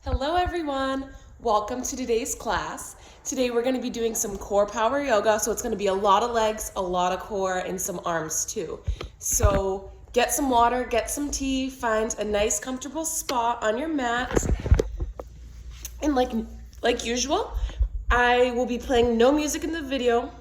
Hello everyone, welcome to today's class. Today we're going to be doing some core power yoga, so it's going to be a lot of legs, a lot of core, and some arms too. So get some water, get some tea, find a nice comfortable spot on your mat, and like usual, I will be playing no music in the video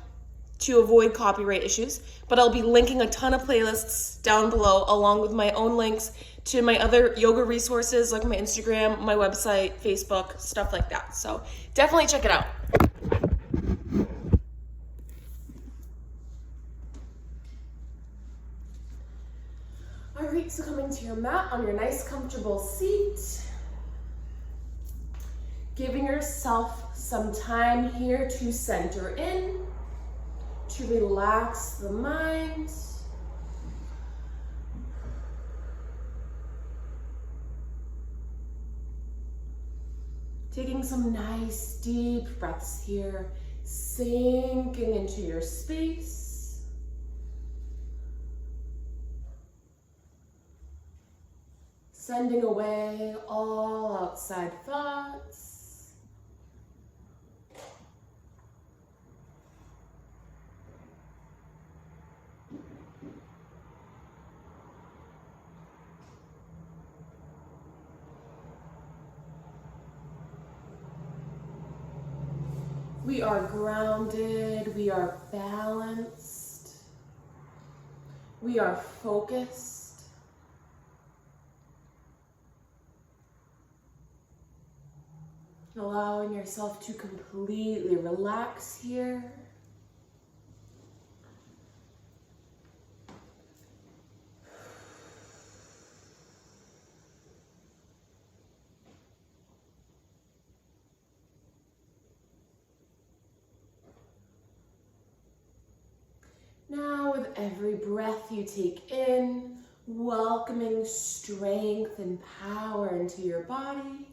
to avoid copyright issues, but I'll be linking a ton of playlists down below along with my own links to my other yoga resources like my Instagram, my website, Facebook, stuff like that. So definitely check it out. All right, so coming to your mat on your nice comfortable seat. Giving yourself some time here to center in, to relax the mind. Taking some nice deep breaths here, sinking into your space. Sending away all outside thoughts. We are grounded, we are balanced, we are focused. Allowing yourself to completely relax here. Now, with every breath you take in, welcoming strength and power into your body.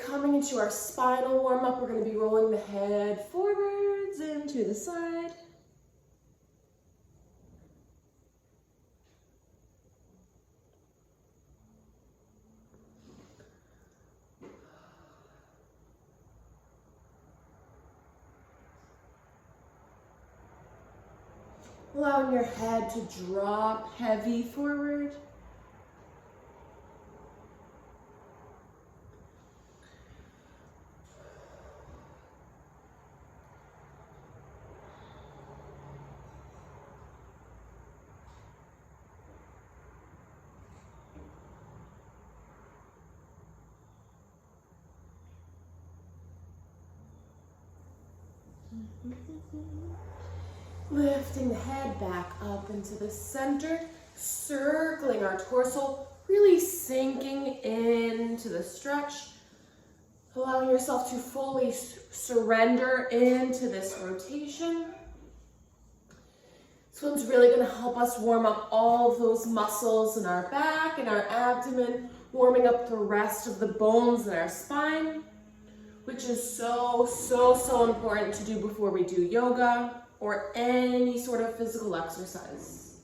Coming into our spinal warm-up, we're going to be rolling the head forwards and to the side. Allowing your head to drop heavy forward. Lifting the head back up into the center, circling our torso, really sinking into the stretch, allowing yourself to fully surrender into this rotation. This one's really going to help us warm up all of those muscles in our back and our abdomen, warming up the rest of the bones in our spine, which is so important to do before we do yoga or any sort of physical exercise.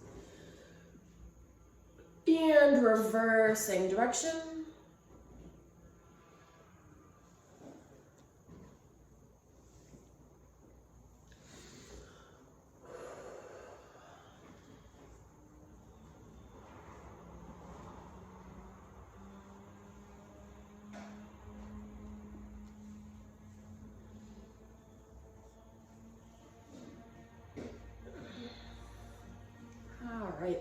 And reversing direction. All right,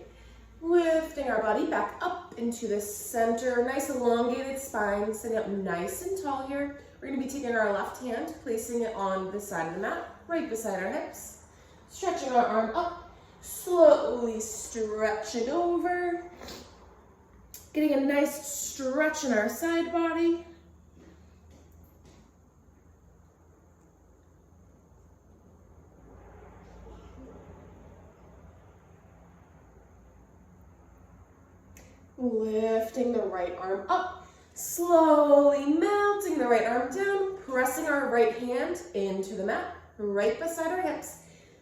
lifting our body back up into the center, nice elongated spine, sitting up nice and tall here. We're gonna be taking our left hand, placing it on the side of the mat, right beside our hips, stretching our arm up, slowly stretch it over, getting a nice stretch in our side body. Lifting the right arm up. Slowly melting the right arm down, pressing our right hand into the mat, right beside our hips.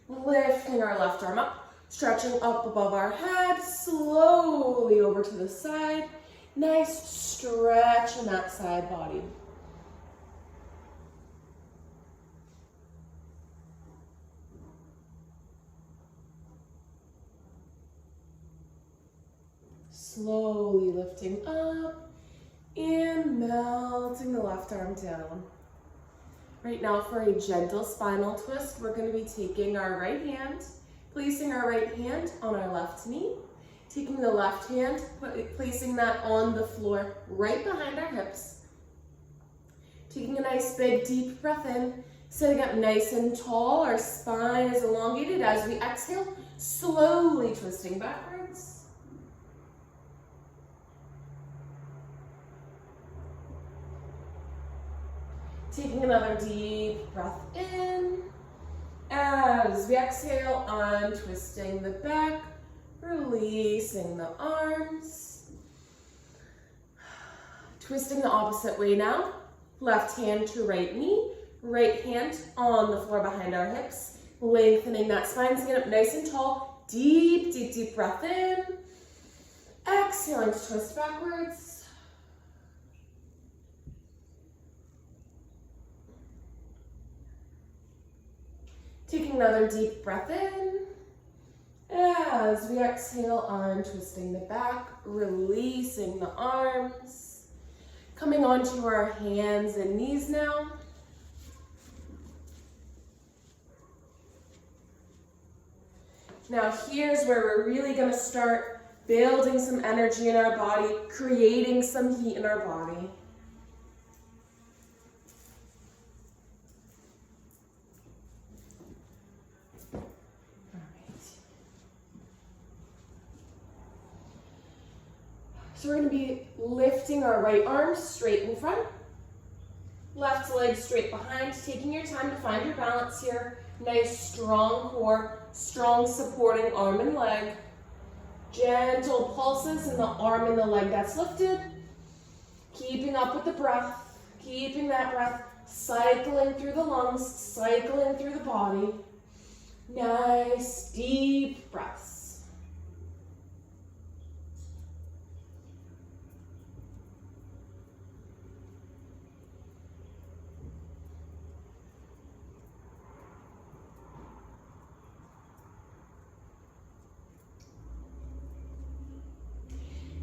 Lifting our left arm up, stretching up above our head, slowly over to the side. Nice stretch in that side body. Slowly lifting up and melting the left arm down. Right now for a gentle spinal twist, we're going to be taking our right hand, placing our right hand on our left knee, taking the left hand, placing that on the floor right behind our hips, taking a nice big deep breath in, sitting up nice and tall, our spine is elongated as we exhale, slowly twisting backwards. Taking another deep breath in. As we exhale, untwisting the back, releasing the arms. Twisting the opposite way now. Left hand to right knee, right hand on the floor behind our hips. Lengthening that spine, sitting up nice and tall. Deep, deep, deep breath in. Exhaling to twist backwards. Taking another deep breath in. As we exhale, untwisting the back, releasing the arms. Coming onto our hands and knees now. Now here's where we're really going to start building some energy in our body, creating some heat in our body. So we're going to be lifting our right arm straight in front, left leg straight behind, taking your time to find your balance here. Nice strong core, strong supporting arm and leg. Gentle pulses in the arm and the leg that's lifted. Keeping up with the breath, keeping that breath cycling through the lungs, cycling through the body. Nice deep breaths.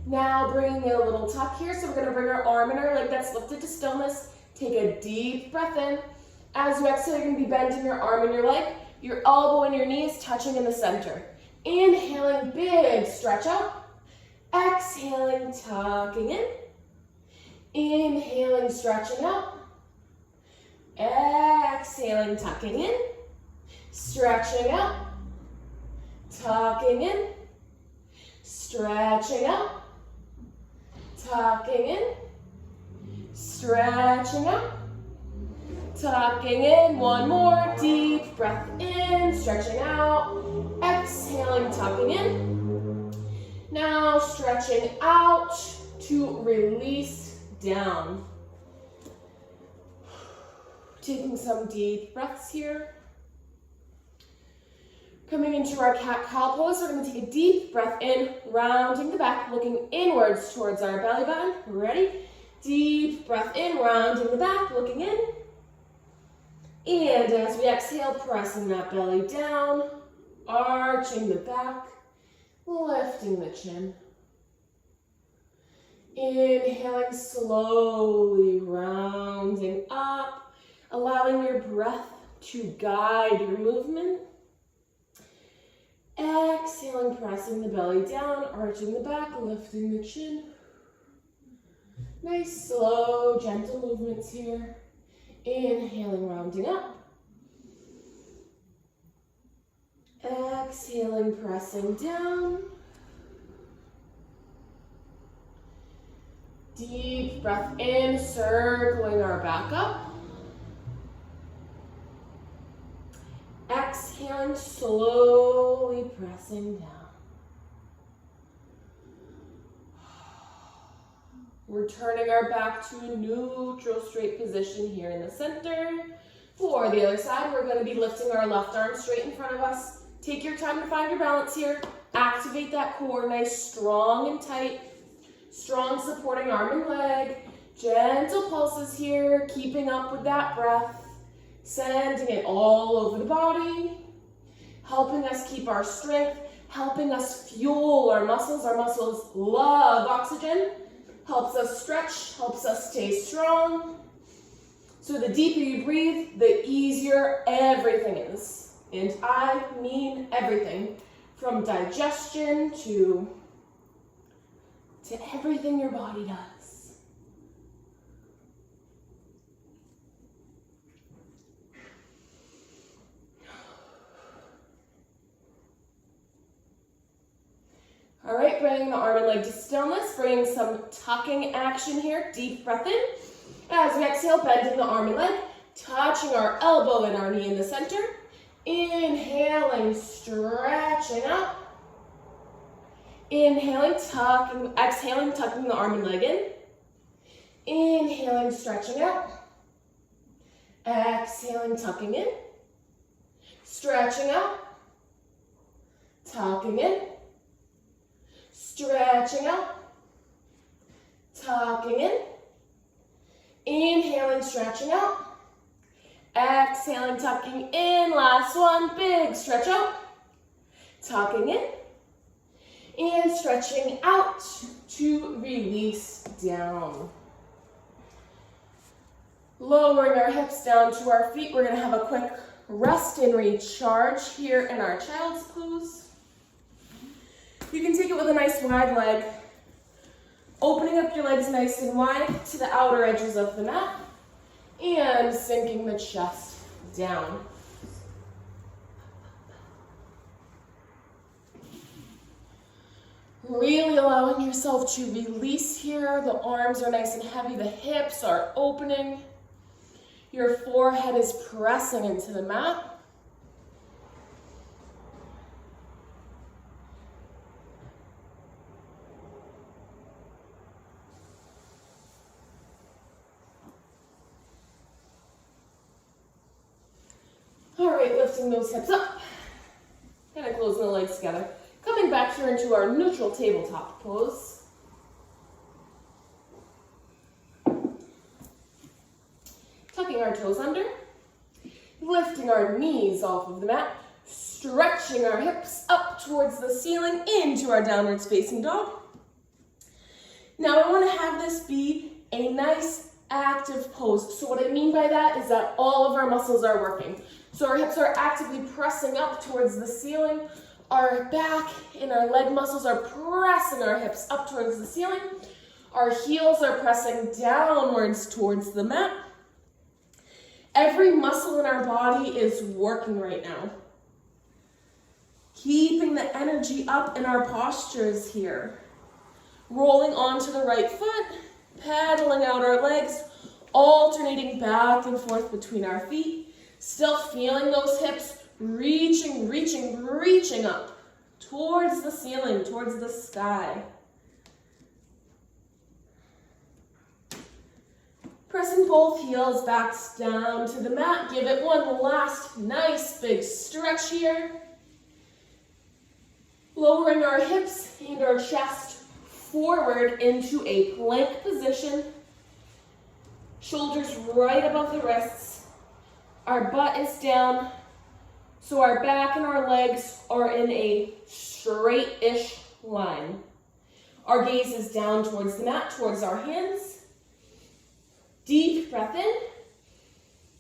Now bringing in a little tuck here, so we're going to bring our arm and our leg that's lifted to stillness. Take a deep breath in. As you exhale, you're going to be bending your arm and your leg. Your elbow and your knee is touching in the center. Inhaling, big stretch out. Exhaling, tucking in. Inhaling, stretching out. Exhaling, tucking in. Stretching out. Tucking in. Stretching out. Tucking in, stretching out, tucking in. One more deep breath in, stretching out, exhaling, tucking in. Now stretching out to release down. Taking some deep breaths here. Coming into our cat-cow pose, we're going to take a deep breath in, rounding the back, looking inwards towards our belly button. Ready? Deep breath in, rounding the back, looking in. And as we exhale, pressing that belly down, arching the back, lifting the chin. Inhaling slowly, rounding up, allowing your breath to guide your movement. Exhaling, pressing the belly down, arching the back, lifting the chin. Nice, slow, gentle movements here. Inhaling, rounding up. Exhaling, pressing down. Deep breath in, circling our back up. Exhaling, slowly pressing down. Returning our back to a neutral straight position here in the center. For the other side, we're going to be lifting our left arm straight in front of us. Take your time to find your balance here. Activate that core, nice, strong and tight. Strong supporting arm and leg. Gentle pulses here, keeping up with that breath. Sending it all over the body. Helping us keep our strength. Helping us fuel our muscles. Our muscles love oxygen. Helps us stretch, helps us stay strong. So the deeper you breathe, the easier everything is. And I mean everything. From digestion to everything your body does. All right, bringing the arm and leg to stillness, bringing some tucking action here. Deep breath in. As we exhale, bending the arm and leg, touching our elbow and our knee in the center. Inhaling, stretching up. Inhaling, tucking, exhaling, tucking the arm and leg in. Inhaling, stretching out. Exhaling, tucking in. Stretching out. Tucking in. Stretching out, tucking in, inhaling, stretching out, exhaling, tucking in, last one, big stretch out, tucking in, and stretching out to release down. Lowering our hips down to our feet, we're going to have a quick rest and recharge here in our child's pose. You can take it with a nice wide leg, opening up your legs nice and wide to the outer edges of the mat, and sinking the chest down. Really allowing yourself to release here. The arms are nice and heavy, the hips are opening. Your forehead is pressing into the mat. All right, lifting those hips up, kind of closing the legs together. Coming back here into our neutral tabletop pose. Tucking our toes under, lifting our knees off of the mat, stretching our hips up towards the ceiling into our downwards facing dog. Now I want to have this be a nice active pose. So what I mean by that is that all of our muscles are working. So our hips are actively pressing up towards the ceiling. Our back and our leg muscles are pressing our hips up towards the ceiling. Our heels are pressing downwards towards the mat. Every muscle in our body is working right now. Keeping the energy up in our postures here. Rolling onto the right foot, pedaling out our legs, alternating back and forth between our feet. Still feeling those hips reaching up towards the ceiling, towards the sky. Pressing both heels back down to the mat. Give it one last nice big stretch here. Lowering our hips and our chest forward into a plank position. Shoulders right above the wrists. Our butt is down, so our back and our legs are in a straight-ish line. Our gaze is down towards the mat, towards our hands. Deep breath in.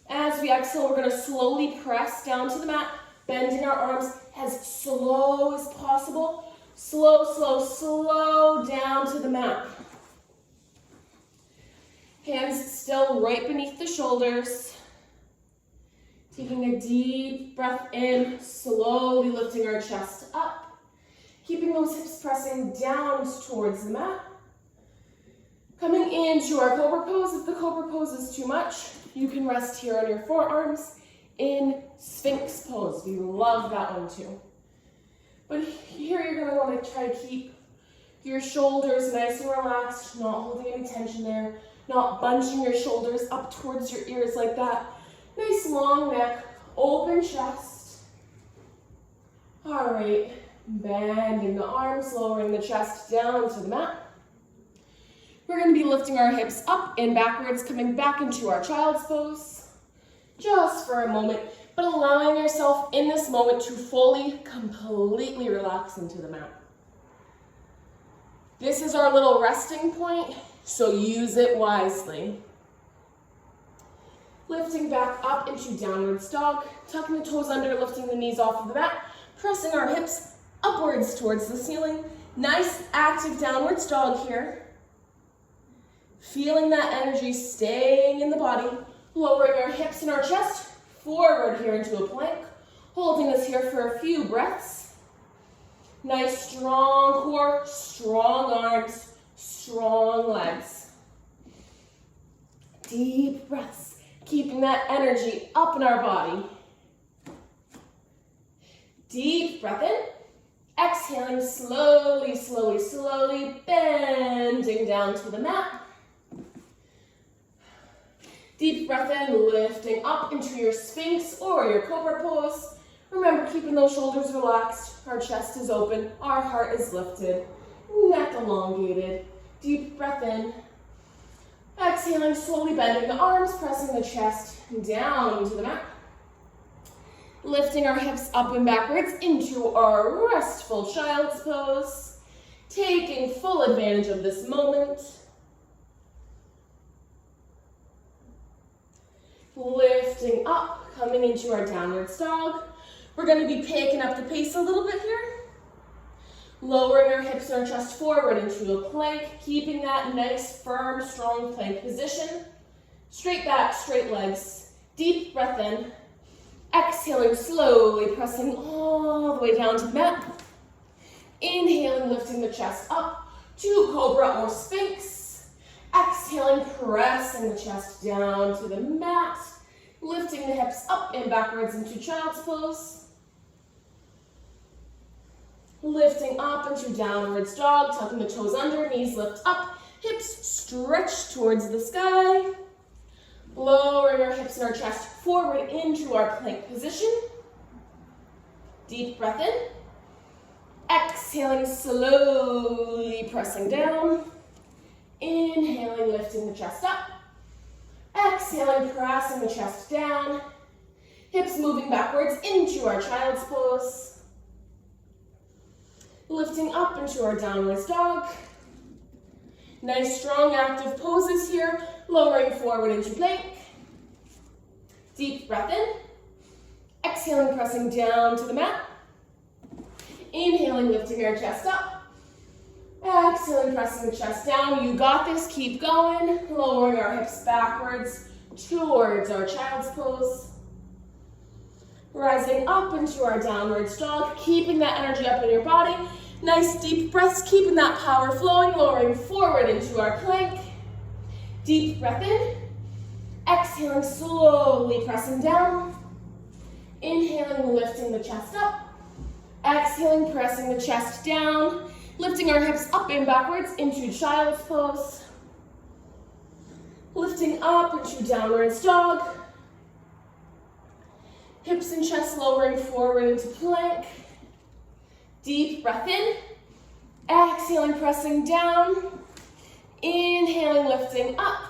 As we exhale, we're going to slowly press down to the mat, bending our arms as slow as possible. Slow down to the mat. Hands still right beneath the shoulders. Taking a deep breath in, slowly lifting our chest up. Keeping those hips pressing down towards the mat. Coming into our cobra pose. If the cobra pose is too much, you can rest here on your forearms in Sphinx pose. We love that one too. But here you're going to want to try to keep Your shoulders nice and relaxed, not holding any tension there, not bunching your shoulders up towards your ears like that. Nice long neck, open chest. All right, bending the arms, lowering the chest down to the mat. We're going to be lifting our hips up and backwards, coming back into our child's pose. Just for a moment, but allowing yourself in this moment to fully, completely relax into the mat. This is our little resting point, so use it wisely. Lifting back up into downwards dog, tucking the toes under, lifting the knees off of the mat, pressing our hips upwards towards the ceiling. Nice active downwards dog here. Feeling that energy staying in the body, lowering our hips and our chest forward here into a plank, holding this here for a few breaths. Nice strong core, strong arms, strong legs. Deep breaths, keeping that energy up in our body. Deep breath in. Exhaling slowly, slowly, slowly, bending down to the mat. Deep breath in, lifting up into your Sphinx or your Cobra pose. Remember, keeping those shoulders relaxed. Our chest is open, our heart is lifted, neck elongated. Deep breath in. Exhaling, slowly bending the arms, pressing the chest down to the mat. Lifting our hips up and backwards into our restful child's pose. Taking full advantage of this moment. Lifting up, coming into our downwards dog. We're going to be picking up the pace a little bit here. Lowering our hips and our chest forward into a plank, keeping that nice, firm, strong plank position. Straight back, straight legs. Deep breath in. Exhaling slowly, pressing all the way down to the mat. Inhaling, lifting the chest up to Cobra or Sphinx. Exhaling, pressing the chest down to the mat. Lifting the hips up and backwards into child's pose. Lifting up into downwards dog, tucking the toes under, knees lift up, hips stretch towards the sky. Lowering our hips and our chest forward into our plank position. Deep breath in. Exhaling, slowly pressing down. Inhaling, lifting the chest up. Exhaling, pressing the chest down. Hips moving backwards into our child's pose. Lifting up into our downwards dog. Nice, strong, active poses here. Lowering forward into plank. Deep breath in. Exhaling, pressing down to the mat. Inhaling, lifting our chest up. Exhaling, pressing the chest down. You got this, keep going. Lowering our hips backwards towards our child's pose. Rising up into our downwards dog, keeping that energy up in your body. Nice deep breaths, keeping that power flowing, lowering forward into our plank. Deep breath in. Exhaling, slowly pressing down. Inhaling, lifting the chest up. Exhaling, pressing the chest down. Lifting our hips up and backwards into child's pose. Lifting up into downwards dog. Hips and chest lowering forward into plank. Deep breath in. Exhaling, pressing down. Inhaling, lifting up.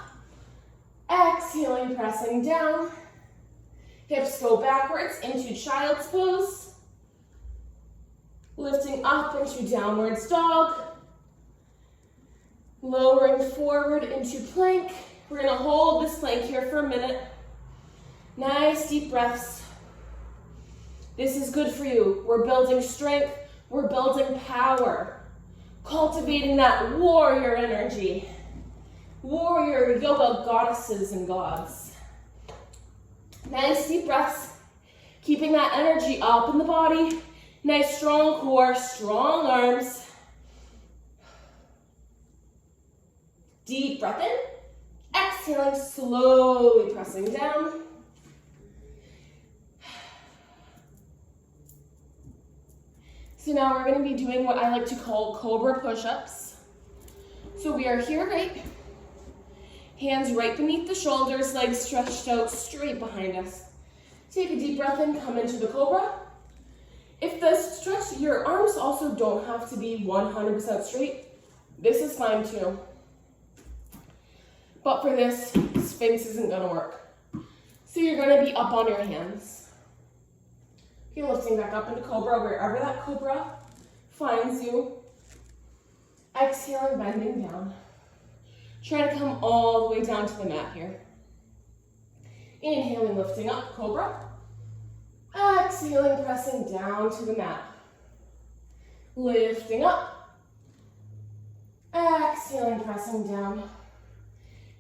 Exhaling, pressing down. Hips go backwards into child's pose. Lifting up into downwards dog. Lowering forward into plank. We're going to hold this plank here for a minute. Nice deep breaths. This is good for you. We're building strength. We're building power. Cultivating that warrior energy. Warrior yoga goddesses and gods. Nice deep breaths. Keeping that energy up in the body. Nice strong core, strong arms. Deep breath in. Exhaling, slowly pressing down. So now we're going to be doing what I like to call cobra push-ups. So we are here, right? Hands right beneath the shoulders, legs stretched out straight behind us. Take a deep breath in, come into the cobra. If the stretch, your arms also don't have to be 100% straight. This is fine too. But for this, Sphinx isn't gonna work. So you're gonna be up on your hands. Okay, lifting back up into cobra, wherever that cobra finds you. Exhaling, bending down. Try to come all the way down to the mat here. Inhaling, lifting up, cobra. Exhaling, pressing down to the mat. Lifting up. Exhaling, pressing down.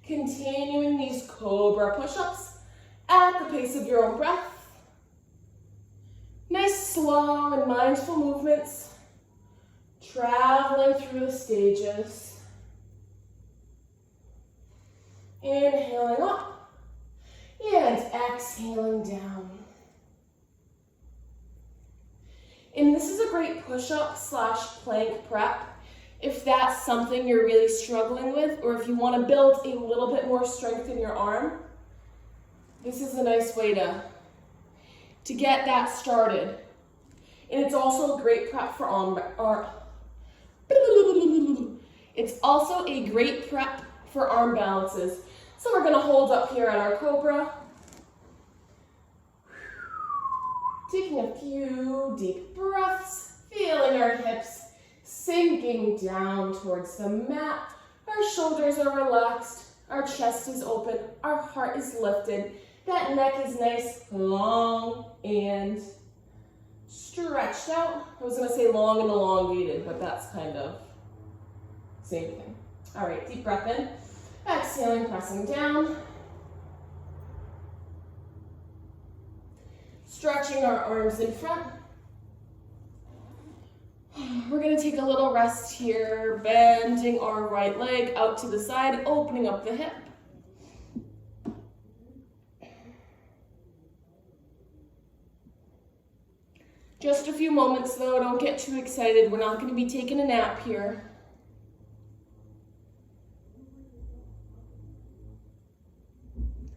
Continuing these cobra push-ups at the pace of your own breath. Nice, slow, and mindful movements. Traveling through the stages. Inhaling up and exhaling down. And this is a great push-up / plank prep if that's something you're really struggling with, or if you want to build a little bit more strength in your arm. This is a nice way to get that started. And it's also a great prep for It's also a great prep for arm balances. So we're going to hold up here on our cobra. Taking a few deep breaths, feeling our hips sinking down towards the mat. Our shoulders are relaxed, our chest is open, our heart is lifted. That neck is nice, long, and stretched out. I was going to say long and elongated, but that's kind of same thing. All right, deep breath in. Exhaling, pressing down. Stretching our arms in front. We're going to take a little rest here, bending our right leg out to the side, opening up the hip. Just a few moments though, don't get too excited. We're not going to be taking a nap here.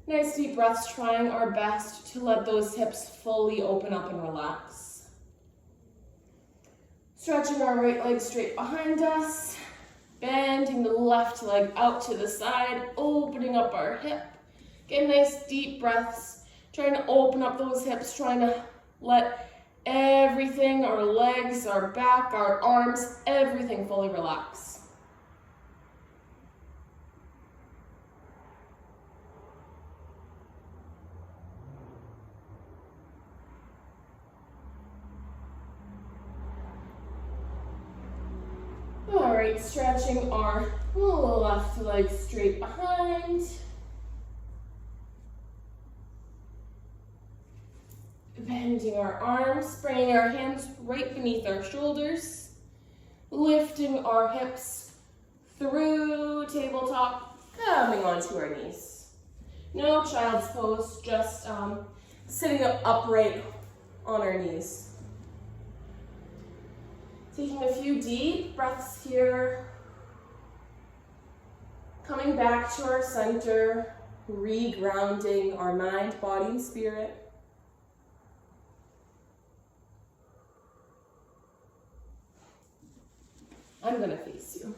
Nice deep breaths, trying our best to let those hips fully open up and relax. Stretching our right leg straight behind us, bending the left leg out to the side, opening up our hip. Get nice deep breaths, trying to open up those hips, trying to let everything, our legs, our back, our arms, everything fully relax. All right, stretching our left leg straight behind. Bending our arms, bringing our hands right beneath our shoulders. Lifting our hips through tabletop, coming onto our knees. No child's pose, just sitting up upright on our knees. Taking a few deep breaths here. Coming back to our center, re-grounding our mind, body, and spirit. I'm gonna face you.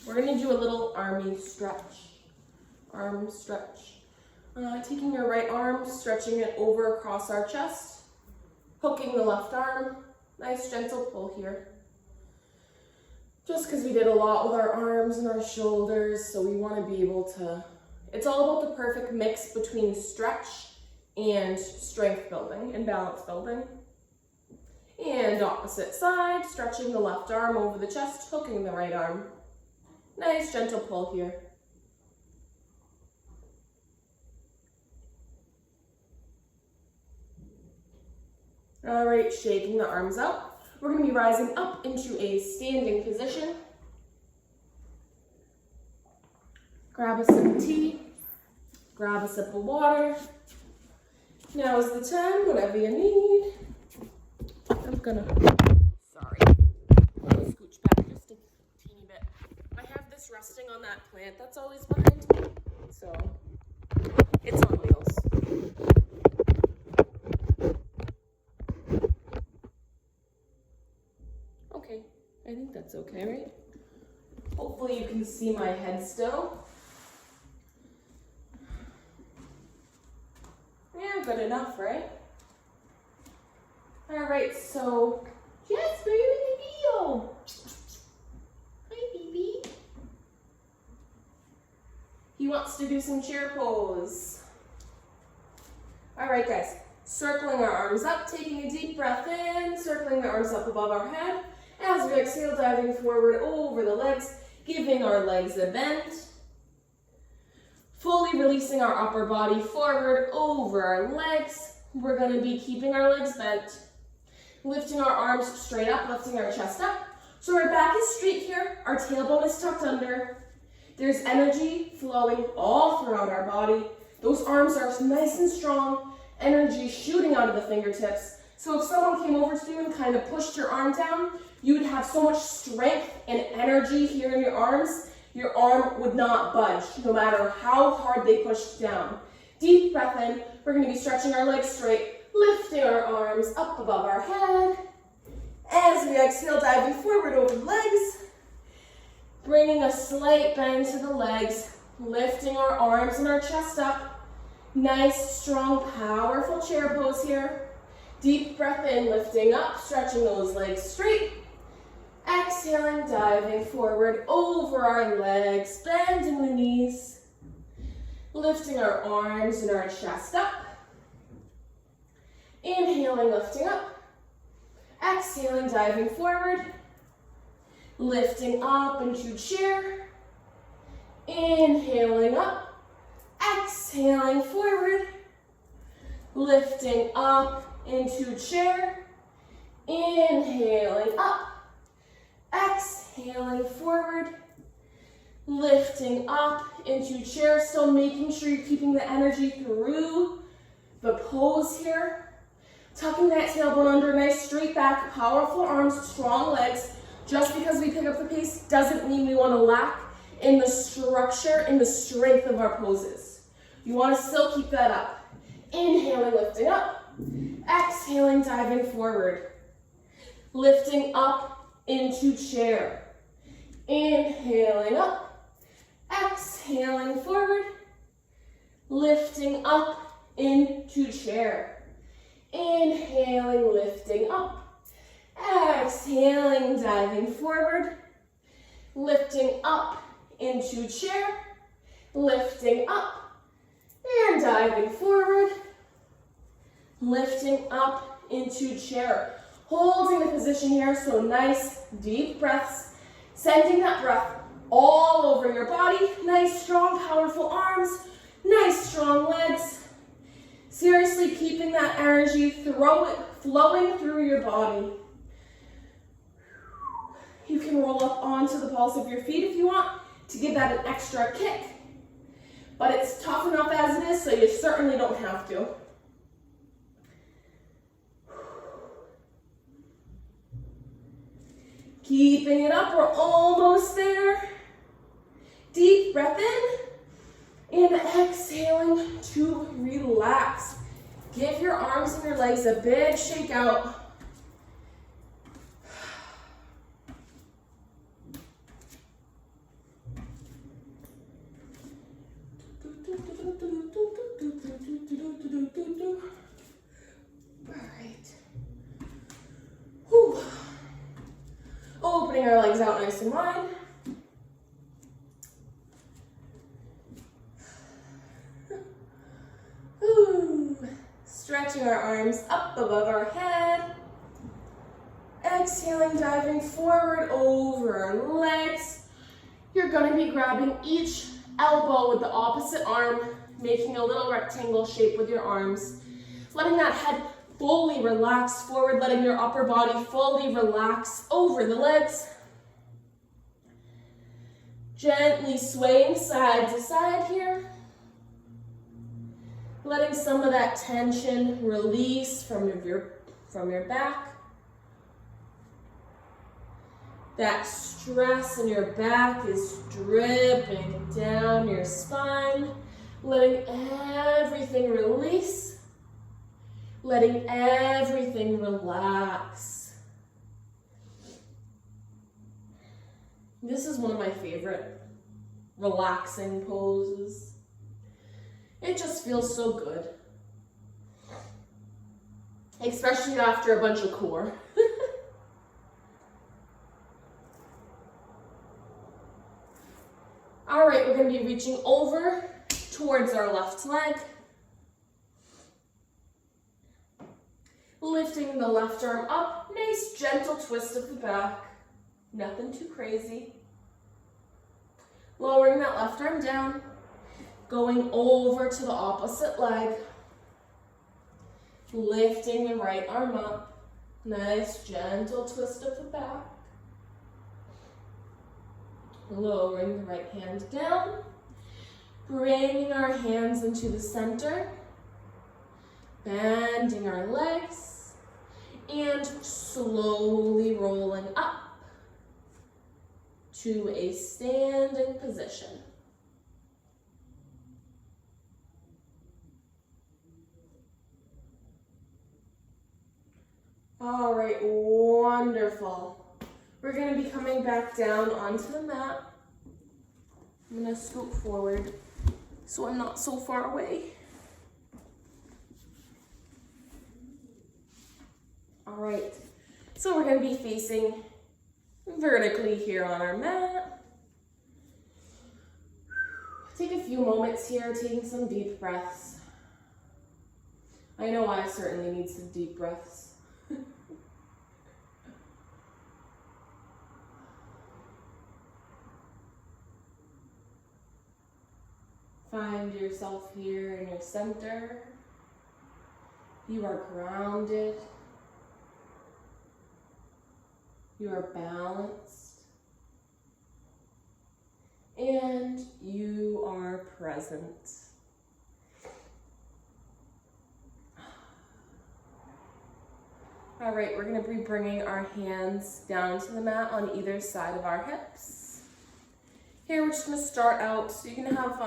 We're gonna do a little army stretch. Arm stretch. Taking your right arm, stretching it over across our chest. Hooking the left arm. Nice gentle pull here. Just because we did a lot with our arms and our shoulders, so we want to be able to, it's all about the perfect mix between stretch and strength building and balance building. And opposite side, stretching the left arm over the chest, hooking the right arm. Nice gentle pull here. All right, shaking the arms out. We're going to be rising up into a standing position. Grab a sip of tea, grab a sip of water. Now is the time, whatever you need. Sorry. on that plant that's always behind me. So it's on wheels. Okay, I think that's okay, right? Hopefully you can see my head still. Yeah, good enough, right? All right, so Jasper, you're in the video. Hi, baby. He wants to do some chair pose. All right, guys, circling our arms up, taking a deep breath in, circling the arms up above our head. As we exhale, diving forward over the legs, giving our legs a bend. Fully releasing our upper body forward over our legs. We're going to be keeping our legs bent. Lifting our arms straight up, lifting our chest up. So our back is straight here, our tailbone is tucked under. There's energy flowing all throughout our body. Those arms are nice and strong, energy shooting out of the fingertips. So if someone came over to you and kind of pushed your arm down, you would have so much strength and energy here in your arms, your arm would not budge, no matter how hard they pushed down. Deep breath in, we're going to be stretching our legs straight, lifting our arms up above our head. As we exhale, diving forward over the legs, bringing a slight bend to the legs, lifting our arms and our chest up. Nice, strong, powerful chair pose here. Deep breath in, lifting up, stretching those legs straight. Exhaling, diving forward over our legs, bending the knees, lifting our arms and our chest up. Inhaling, lifting up. Exhaling, diving forward. Lifting up into chair. Inhaling up. Exhaling forward. Lifting up into chair. Inhaling up. Exhaling forward. Lifting up into chair. Still making sure you're keeping the energy through the pose here. Tucking that tailbone under, nice straight back, powerful arms, strong legs. Just because we pick up the pace doesn't mean we want to lack in the structure and the strength of our poses. You want to still keep that up. Inhaling, lifting up. Exhaling, diving forward. Lifting up into chair. Inhaling up. Exhaling forward. Lifting up into chair. Inhaling, lifting up. Exhaling, diving forward. Lifting up into chair. Lifting up and diving forward. Lifting up into chair. Holding the position here, so nice deep breaths. Sending that breath all over your body. Nice, strong, powerful arms. Nice, strong legs. Seriously keeping that energy flowing through your body. You can roll up onto the balls of your feet if you want to give that an extra kick. But it's tough enough as it is, so you certainly don't have to. Keeping it up, we're almost there. Deep breath in. And exhaling to relax. Give your arms and your legs a big shake out. All right. Whew. Opening our legs out nice and wide. Stretching our arms up above our head. Exhaling, diving forward over our legs. You're going to be grabbing each elbow with the opposite arm, making a little rectangle shape with your arms. Letting that head fully relax forward, letting your upper body fully relax over the legs. Gently swaying side to side here. Letting some of that tension release from your back. That stress in your back is dripping down your spine, letting everything release, letting everything relax. This is one of my favorite relaxing poses. It just feels so good, especially after a bunch of core. All right, we're going to be reaching over towards our left leg, lifting the left arm up, nice gentle twist of the back, nothing too crazy. Lowering that left arm down, going over to the opposite leg, lifting the right arm up, nice gentle twist of the back. Lowering the right hand down, bringing our hands into the center, bending our legs, and slowly rolling up to a standing position. All right, wonderful. We're going to be coming back down onto the mat. I'm going to scoot forward so I'm not so far away. All right, so we're going to be facing vertically here on our mat. Take a few moments here, taking some deep breaths. I know I certainly need some deep breaths. Find yourself here in your center. You are grounded. You are balanced. And you are present. All right, we're going to be bringing our hands down to the mat on either side of our hips. Here, we're just going to start out, so you can have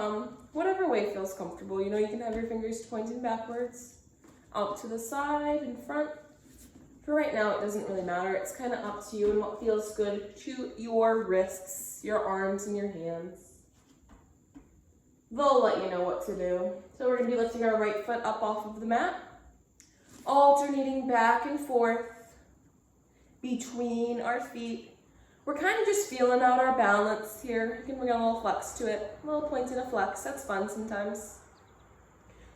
whatever way feels comfortable. You know, you can have your fingers pointing backwards, out to the side, in front. For right now, it doesn't really matter. It's kind of up to you and what feels good to your wrists, your arms, and your hands. They'll let you know what to do. So we're going to be lifting our right foot up off of the mat, alternating back and forth between our feet. We're kind of just feeling out our balance here. You can bring a little flex to it, a little point and a flex. That's fun sometimes.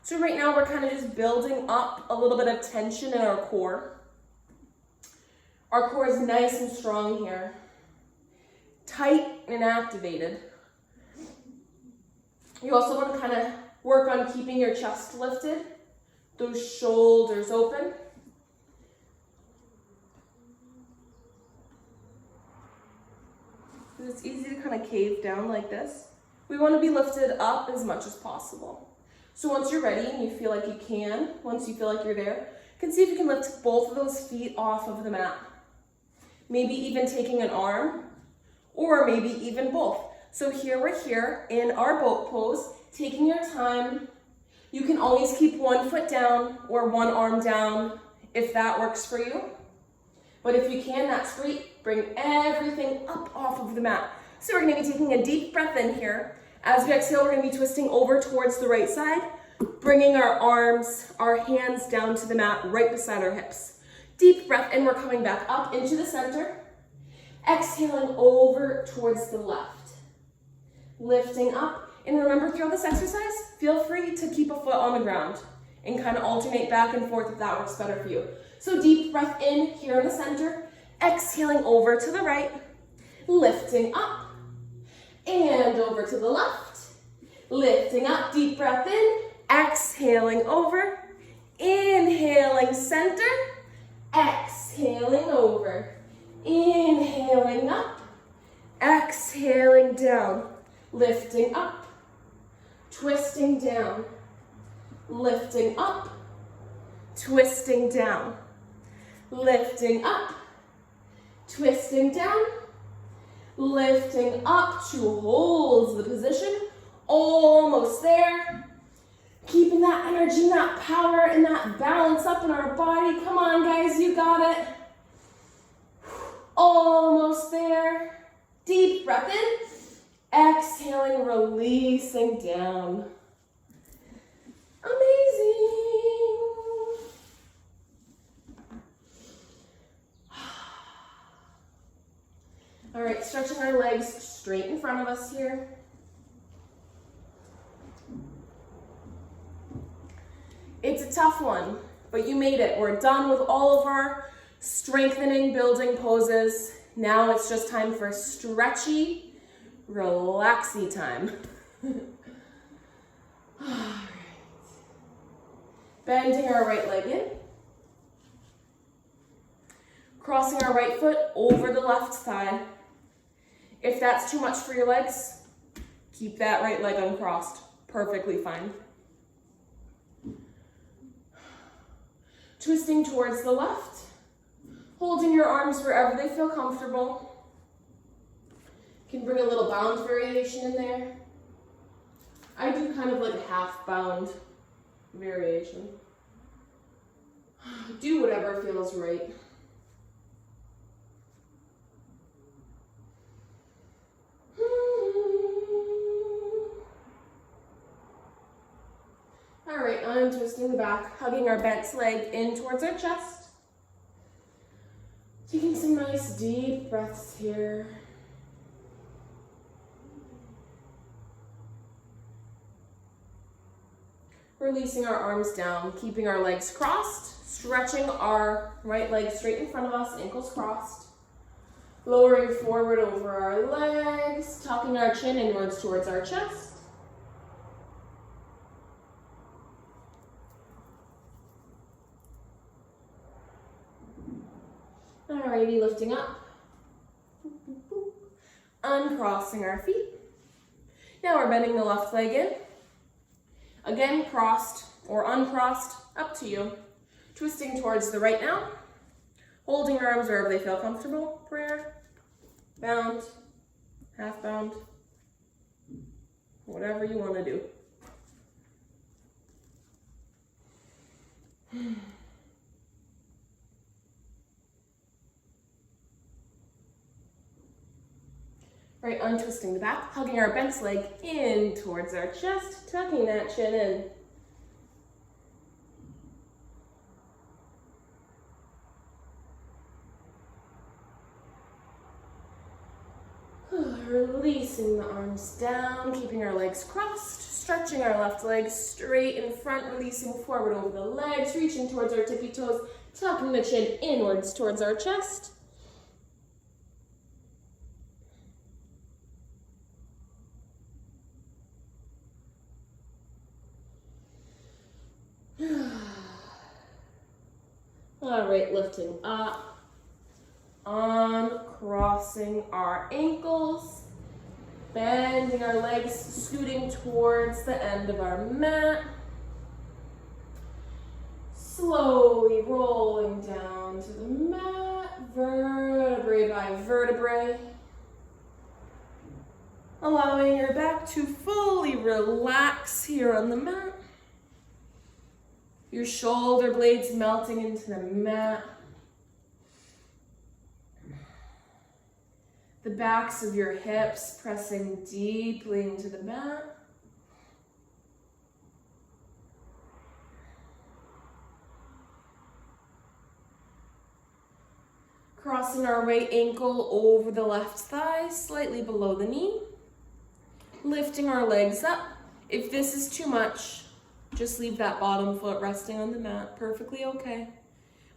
So right now we're kind of just building up a little bit of tension in our core. Our core is nice and strong here, tight and activated. You also want to kind of work on keeping your chest lifted, those shoulders open. It's easy to kind of cave down like this. We want to be lifted up as much as possible. So once you're ready and you feel like you can, once you feel like you're there, you can see if you can lift both of those feet off of the mat. Maybe even taking an arm, or maybe even both. So here we're here in our boat pose, taking your time. You can always keep one foot down or one arm down if that works for you. But if you can, that's great. Bring everything up off of the mat. So we're going to be taking a deep breath in here. As we exhale, we're going to be twisting over towards the right side, bringing our arms, our hands down to the mat right beside our hips. Deep breath in, we're coming back up into the center. Exhaling over towards the left. Lifting up. And remember, throughout this exercise, feel free to keep a foot on the ground and kind of alternate back and forth if that works better for you. So deep breath in here in the center, exhaling over to the right, lifting up, and over to the left, lifting up, deep breath in, exhaling over, inhaling center, exhaling over, inhaling up, exhaling down, lifting up, twisting down, lifting up, twisting down, lifting up, twisting down, Lifting up to hold the position. Almost there. Keeping that energy, that power, and that balance up in our body. Come on, guys, you got it. Almost there. Deep breath in. Exhaling, releasing down. Amazing. All right, stretching our legs straight in front of us here. It's a tough one, but you made it. We're done with all of our strengthening, building poses. Now it's just time for stretchy, relaxy time. All right. Bending our right leg in. Crossing our right foot over the left thigh. If that's too much for your legs, keep that right leg uncrossed. Perfectly fine. Twisting towards the left. Holding your arms wherever they feel comfortable. You can bring a little bound variation in there. I do kind of like a half bound variation. Do whatever feels right. All right, untwisting the back, hugging our bent leg in towards our chest. Taking some nice deep breaths here. Releasing our arms down, keeping our legs crossed, stretching our right leg straight in front of us, ankles crossed. Lowering forward over our legs, tucking our chin inwards towards our chest. Alrighty, lifting up. Uncrossing our feet. Now we're bending the left leg in. Again, crossed or uncrossed, up to you. Twisting towards the right now. Holding your arms wherever they feel comfortable. Prayer, bound, half bound, whatever you want to do. Right, untwisting the back, hugging our bent leg in towards our chest, tucking that chin in. Releasing the arms down, keeping our legs crossed, stretching our left leg straight in front, releasing forward over the legs, reaching towards our tippy toes, tucking the chin inwards towards our chest. All right, lifting up, uncrossing our ankles, bending our legs, scooting towards the end of our mat. Slowly rolling down to the mat, vertebrae by vertebrae. Allowing your back to fully relax here on the mat. Your shoulder blades melting into the mat. The backs of your hips pressing deeply into the mat. Crossing our right ankle over the left thigh, slightly below the knee. Lifting our legs up. If this is too much, just leave that bottom foot resting on the mat, perfectly okay.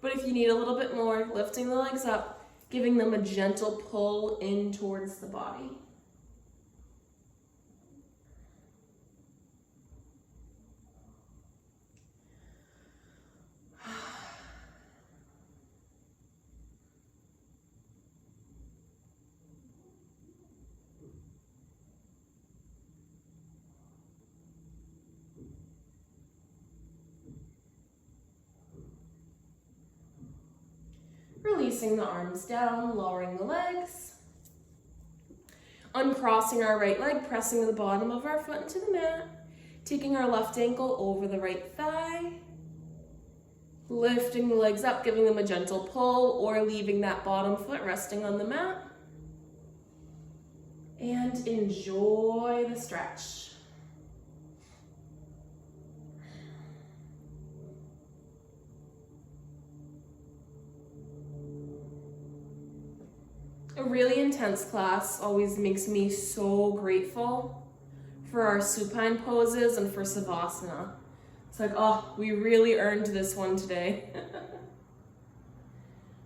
But if you need a little bit more, lifting the legs up, giving them a gentle pull in towards the body. Releasing the arms down, lowering the legs. Uncrossing our right leg, pressing the bottom of our foot into the mat, taking our left ankle over the right thigh, lifting the legs up, giving them a gentle pull, or leaving that bottom foot resting on the mat. And enjoy the stretch. A really intense class always makes me so grateful for our supine poses and for Savasana. It's like, oh, we really earned this one today.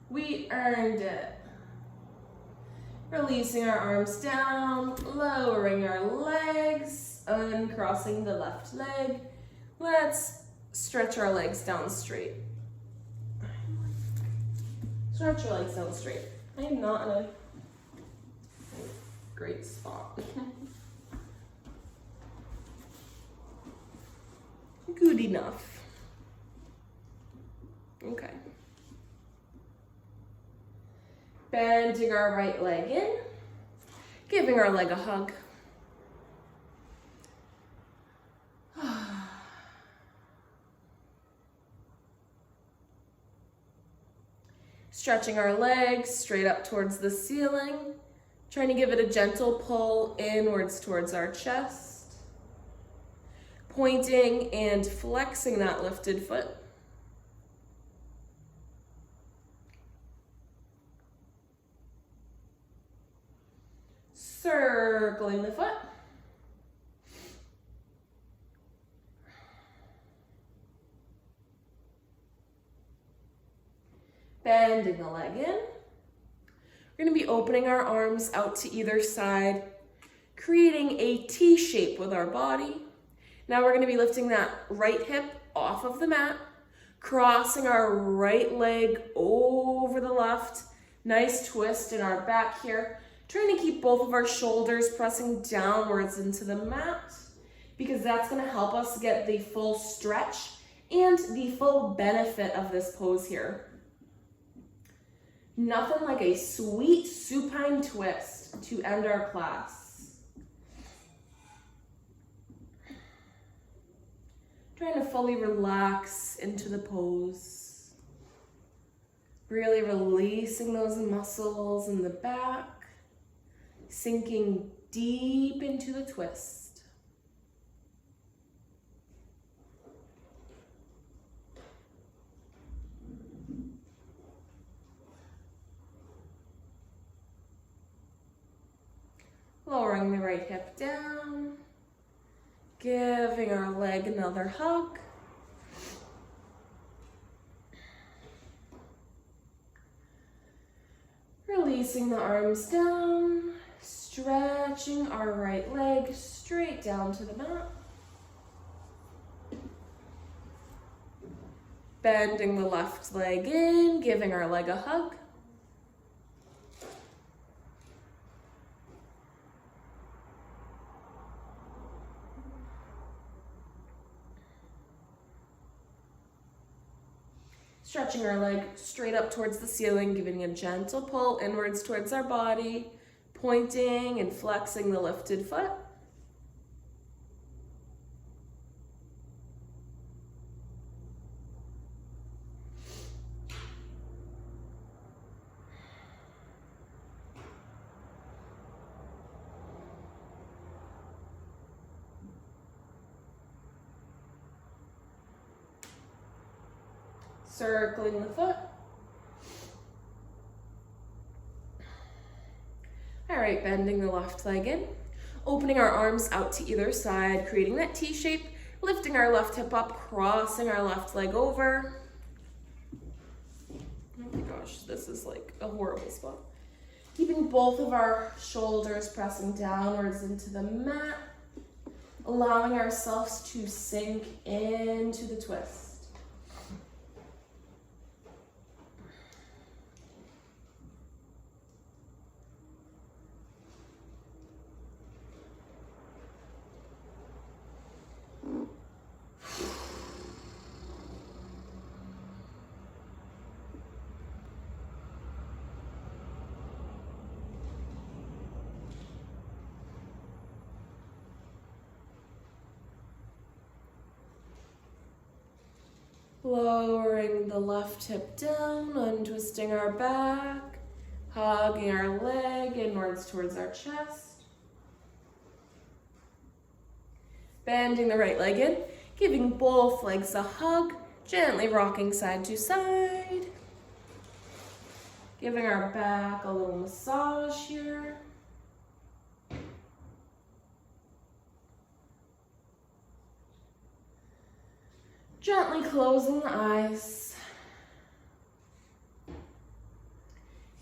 We earned it. Releasing our arms down, lowering our legs, uncrossing the left leg. Let's stretch our legs down straight. Stretch your legs down straight. I am not in a great spot. Good enough. Okay. Bending our right leg in, giving our leg a hug. Stretching our legs straight up towards the ceiling, trying to give it a gentle pull inwards towards our chest, pointing and flexing that lifted foot. Circling the foot. Bending the leg in. We're going to be opening our arms out to either side, creating a T shape with our body. Now we're going to be lifting that right hip off of the mat, crossing our right leg over the left. Nice twist in our back here. Trying to keep both of our shoulders pressing downwards into the mat because that's going to help us get the full stretch and the full benefit of this pose here. Nothing like a sweet supine twist to end our class. Trying to fully relax into the pose. Really releasing those muscles in the back. Sinking deep into the twist. Lowering the right hip down. Giving our leg another hug. Releasing the arms down. Stretching our right leg straight down to the mat. Bending the left leg in, giving our leg a hug. Stretching our leg straight up towards the ceiling, giving a gentle pull inwards towards our body. Pointing and flexing the lifted foot. Circling the foot. All right, bending the left leg in, opening our arms out to either side, creating that T shape, lifting our left hip up, crossing our left leg over. Oh my gosh, this is like a horrible spot. Keeping both of our shoulders pressing downwards into the mat, allowing ourselves to sink into the twist. Lowering the left hip down, untwisting our back, hugging our leg inwards towards our chest. Bending the right leg in, giving both legs a hug, gently rocking side to side. Giving our back a little massage here. Gently closing the eyes.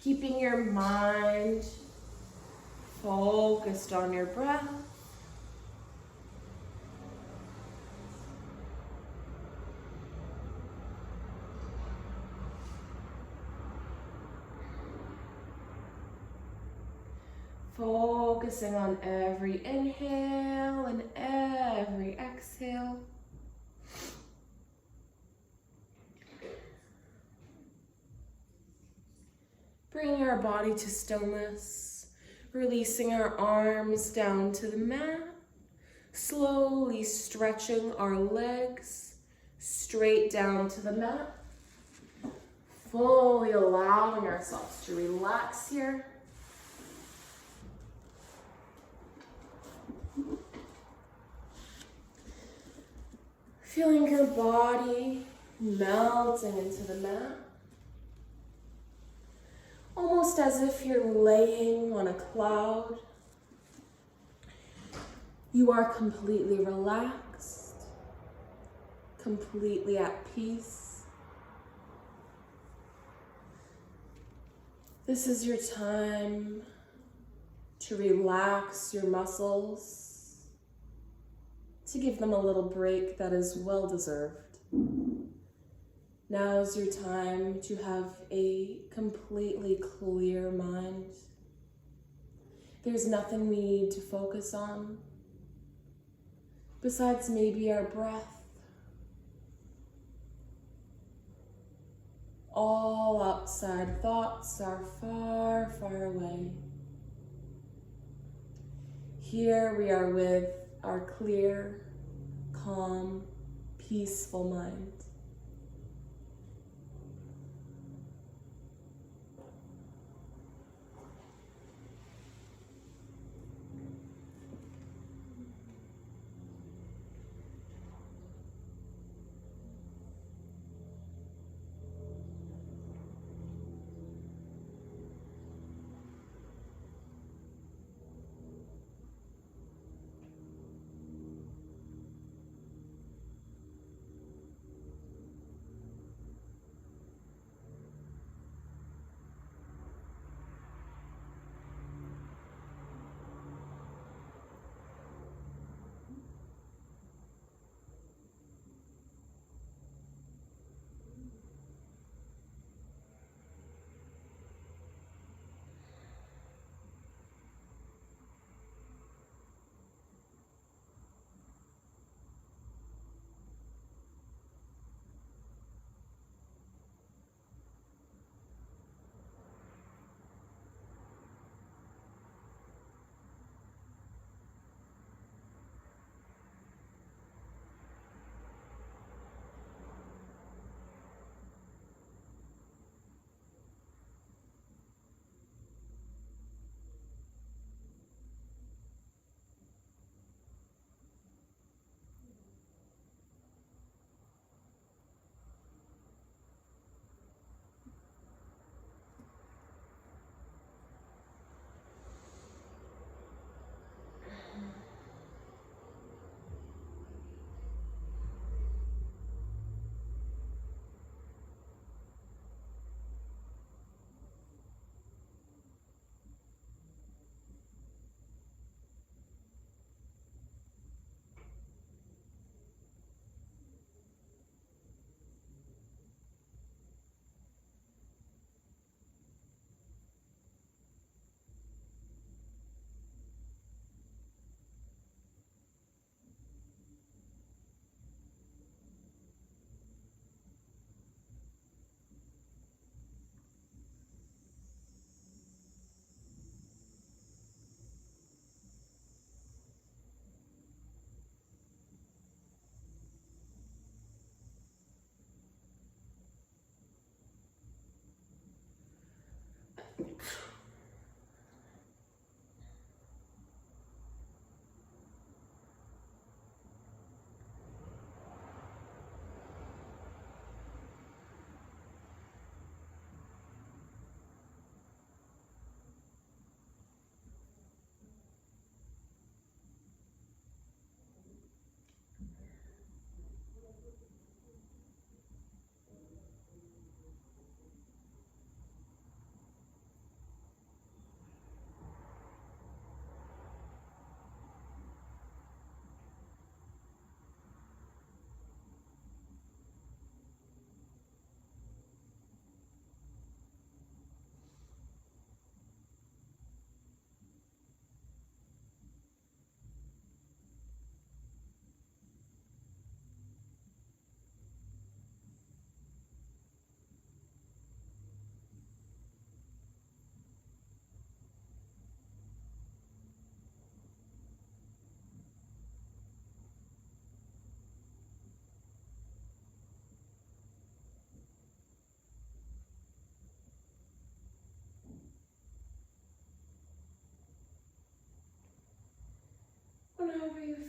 Keeping your mind focused on your breath. Focusing on every inhale and every exhale. Bringing our body to stillness, releasing our arms down to the mat, slowly stretching our legs straight down to the mat, fully allowing ourselves to relax here. Feeling your body melting into the mat. Almost as if you're laying on a cloud. You are completely relaxed, completely at peace. This is your time to relax your muscles, to give them a little break that is well deserved. Now is your time to have a completely clear mind. There's nothing we need to focus on, besides maybe our breath. All outside thoughts are far, far away. Here we are with our clear, calm, peaceful mind.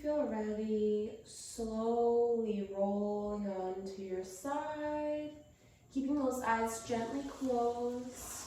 feel ready, slowly rolling onto your side, keeping those eyes gently closed.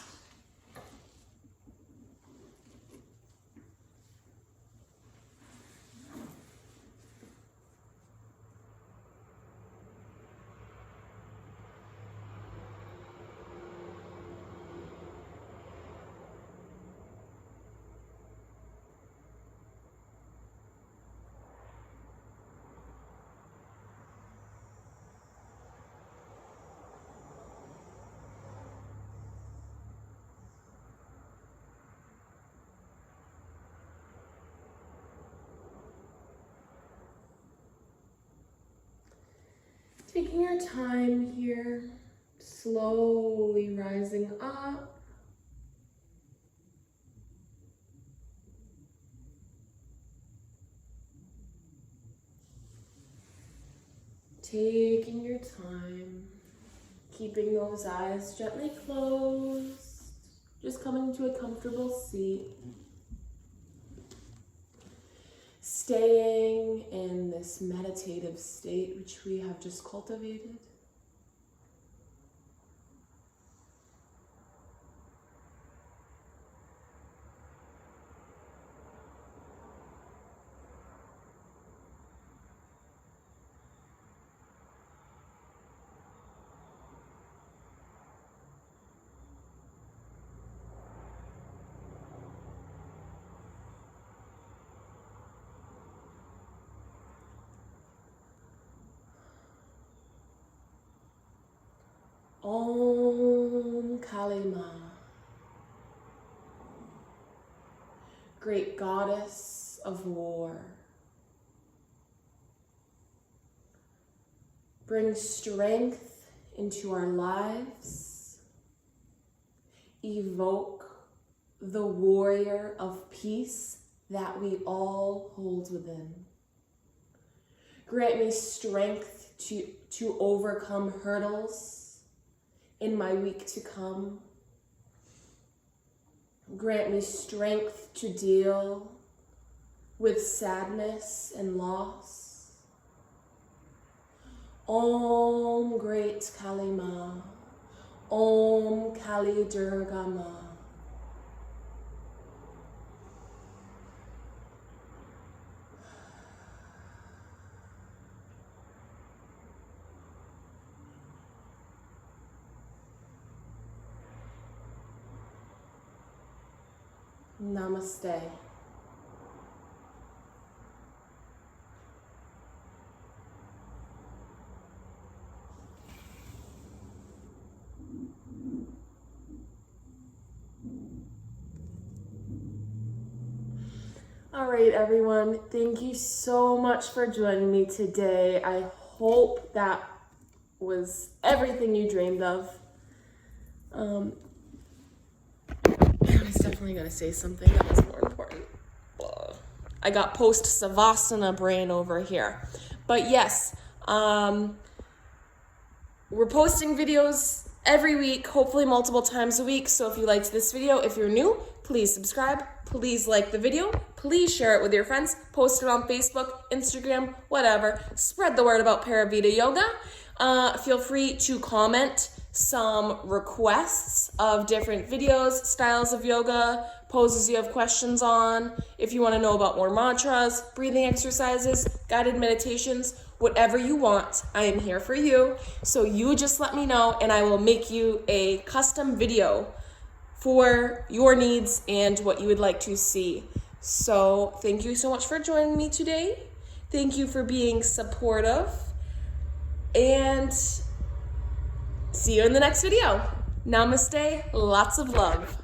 Taking your time here, slowly rising up. Taking your time, keeping those eyes gently closed, just coming to a comfortable seat. Staying in this meditative state which we have just cultivated. Om Kalima, great goddess of war. Bring strength into our lives. Evoke the warrior of peace that we all hold within. Grant me strength to overcome hurdles in my week to come. Grant me strength to deal with sadness and loss. Om Great Kalima, Om Kali Durgama. Namaste. All right, everyone. Thank you so much for joining me today. I hope that was everything you dreamed of. I was definitely going to say something that was more important. I got post-Savasana brain over here. But yes, we're posting videos every week, hopefully multiple times a week. So if you liked this video, if you're new, please subscribe. Please like the video. Please share it with your friends. Post it on Facebook, Instagram, whatever. Spread the word about Paravita Yoga. Feel free to comment some requests of different videos, styles of yoga, poses you have questions on. If you want to know about more mantras, breathing exercises, guided meditations, whatever you want, I am here for you. So you just let me know and I will make you a custom video for your needs and what you would like to see. So thank you so much for joining me today. Thank you for being supportive. And see you in the next video. Namaste, lots of love.